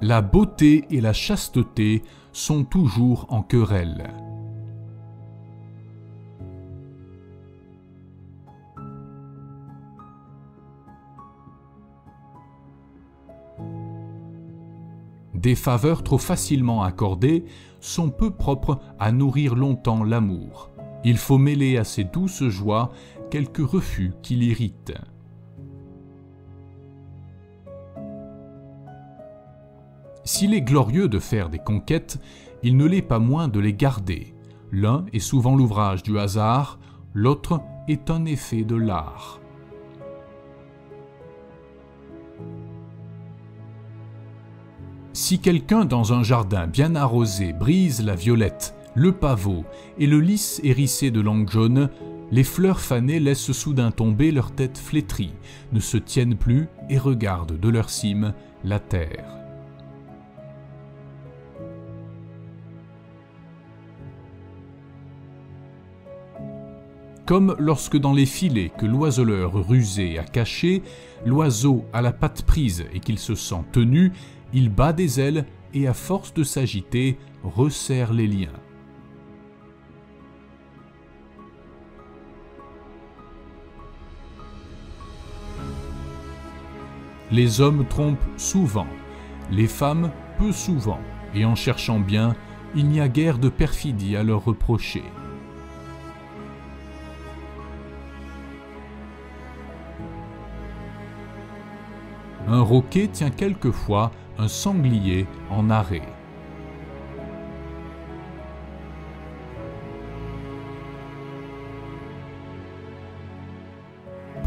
La beauté et la chasteté sont toujours en querelle. Des faveurs trop facilement accordées sont peu propres à nourrir longtemps l'amour. Il faut mêler à ces douces joies quelques refus qui l'irritent. S'il est glorieux de faire des conquêtes, il ne l'est pas moins de les garder. L'un est souvent l'ouvrage du hasard, l'autre est un effet de l'art. Si quelqu'un dans un jardin bien arrosé brise la violette, le pavot et le lys hérissé de langue jaune, les fleurs fanées laissent soudain tomber leurs têtes flétries, ne se tiennent plus et regardent de leur cime la terre. Comme lorsque dans les filets que l'oiseleur rusé a cachés, l'oiseau a la patte prise et qu'il se sent tenu, il bat des ailes et à force de s'agiter, resserre les liens. Les hommes trompent souvent, les femmes peu souvent, et en cherchant bien, il n'y a guère de perfidie à leur reprocher. Un roquet tient quelquefois un sanglier en arrêt.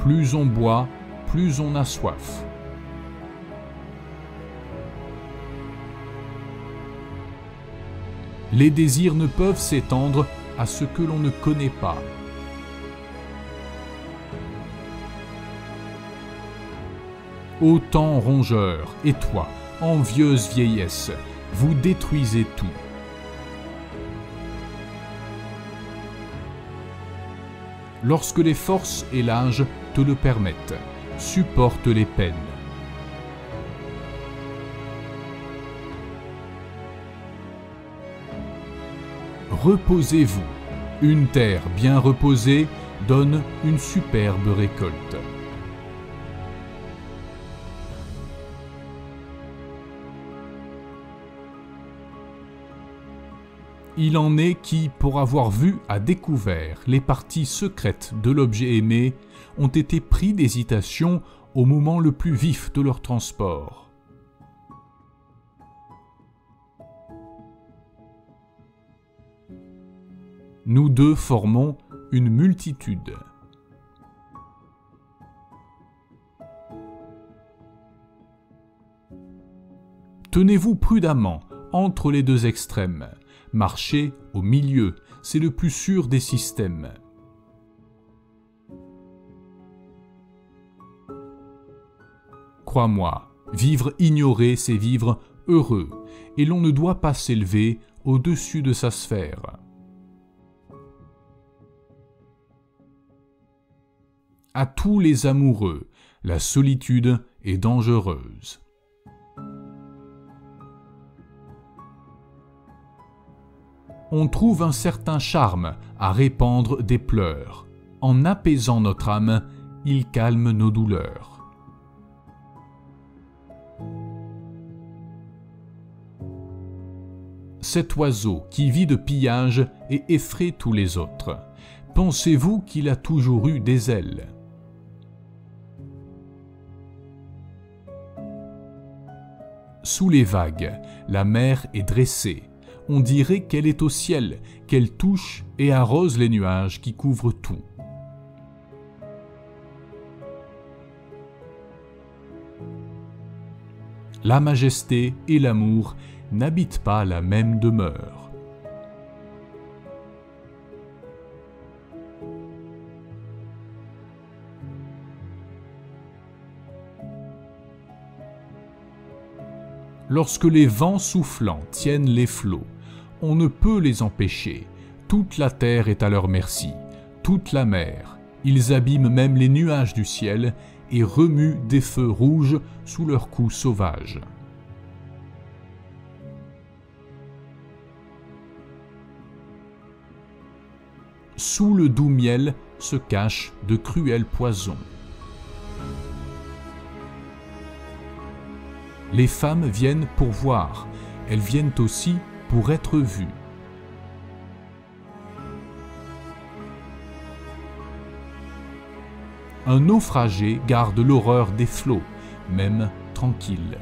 Plus on boit, plus on a soif. Les désirs ne peuvent s'étendre à ce que l'on ne connaît pas. Ô temps rongeur, et toi, envieuse vieillesse, vous détruisez tout. Lorsque les forces et l'âge te le permettent, supporte les peines. Reposez-vous. Une terre bien reposée donne une superbe récolte. Il en est qui, pour avoir vu à découvert les parties secrètes de l'objet aimé, ont été pris d'hésitation au moment le plus vif de leur transport. Nous deux formons une multitude. Tenez-vous prudemment entre les deux extrêmes. Marcher au milieu, c'est le plus sûr des systèmes. Crois-moi, vivre ignoré, c'est vivre heureux, et l'on ne doit pas s'élever au-dessus de sa sphère. À tous les amoureux, la solitude est dangereuse. On trouve un certain charme à répandre des pleurs. En apaisant notre âme, il calme nos douleurs. Cet oiseau qui vit de pillage et effraie tous les autres, pensez-vous qu'il a toujours eu des ailes ? Sous les vagues, la mer est dressée. On dirait qu'elle est au ciel, qu'elle touche et arrose les nuages qui couvrent tout. La majesté et l'amour n'habitent pas la même demeure. Lorsque les vents soufflants tiennent les flots, on ne peut les empêcher. Toute la terre est à leur merci, toute la mer. Ils abîment même les nuages du ciel et remuent des feux rouges sous leurs coups sauvages. sous le doux miel se cachent de cruels poisons. Les femmes viennent pour voir, elles viennent aussi pour être vues. Un naufragé garde l'horreur des flots, même tranquille.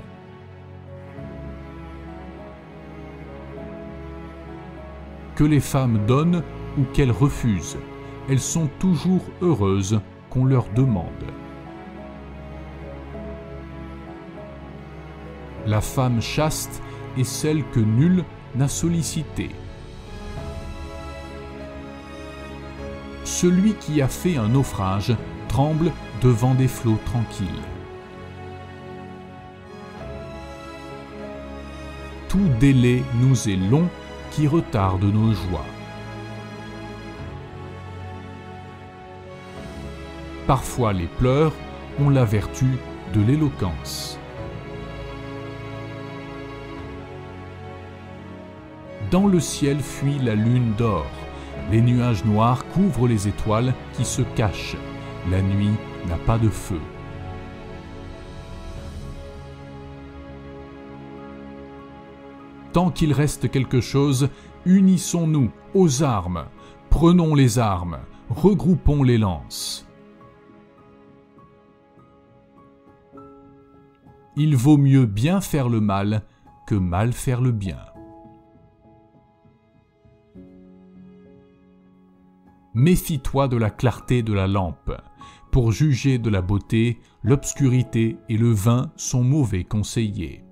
Que les femmes donnent ou qu'elles refusent, elles sont toujours heureuses qu'on leur demande. La femme chaste est celle que nul n'a sollicitée. Celui qui a fait un naufrage tremble devant des flots tranquilles. Tout délai nous est long qui retarde nos joies. Parfois les pleurs ont la vertu de l'éloquence. Dans le ciel fuit la lune d'or, les nuages noirs couvrent les étoiles qui se cachent, la nuit n'a pas de feu. Tant qu'il reste quelque chose, unissons-nous aux armes, prenons les armes, regroupons les lances. Il vaut mieux bien faire le mal que mal faire le bien. Méfie-toi de la clarté de la lampe. Pour juger de la beauté, l'obscurité et le vin sont mauvais conseillers.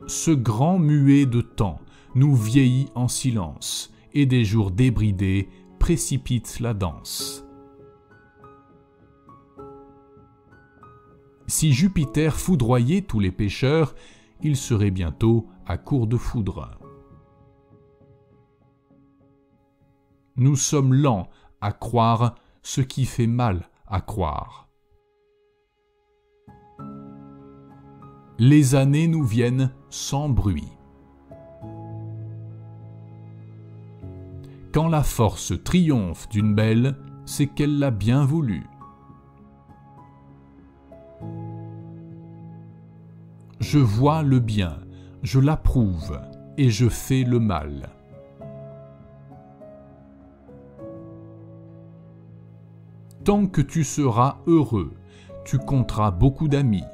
Ce grand muet de temps nous vieillit en silence, et des jours débridés précipitent la danse. Si Jupiter foudroyait tous les pécheurs, il serait bientôt à court de foudre. Nous sommes lents à croire ce qui fait mal à croire. Les années nous viennent sans bruit. Quand la force triomphe d'une belle, c'est qu'elle l'a bien voulu. Je vois le bien, je l'approuve, et je fais le mal. Tant que tu seras heureux, tu compteras beaucoup d'amis,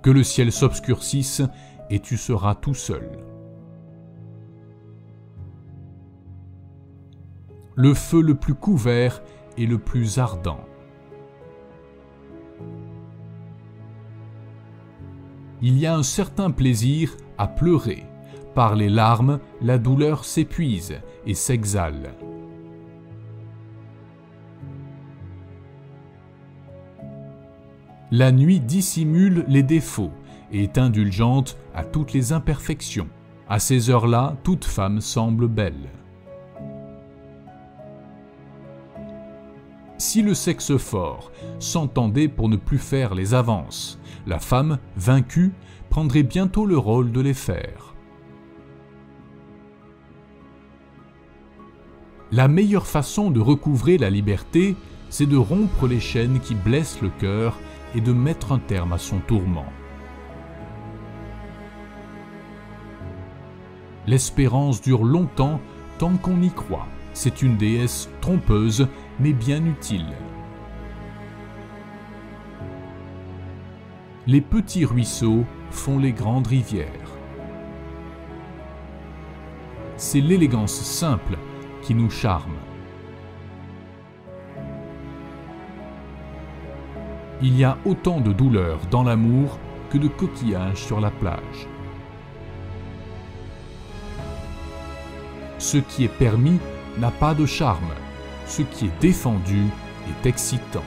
que le ciel s'obscurcisse et tu seras tout seul. Le feu le plus couvert est le plus ardent. Il y a un certain plaisir à pleurer. Par les larmes, la douleur s'épuise et s'exhale. La nuit dissimule les défauts et est indulgente à toutes les imperfections. À ces heures-là, toute femme semble belle. Si le sexe fort s'entendait pour ne plus faire les avances, la femme, vaincue, prendrait bientôt le rôle de les faire. La meilleure façon de recouvrer la liberté, c'est de rompre les chaînes qui blessent le cœur et de mettre un terme à son tourment. L'espérance dure longtemps tant qu'on y croit. C'est une déesse trompeuse, mais bien utile. Les petits ruisseaux font les grandes rivières. C'est l'élégance simple qui nous charme. Il y a autant de douleur dans l'amour que de coquillages sur la plage. Ce qui est permis n'a pas de charme, ce qui est défendu est excitant.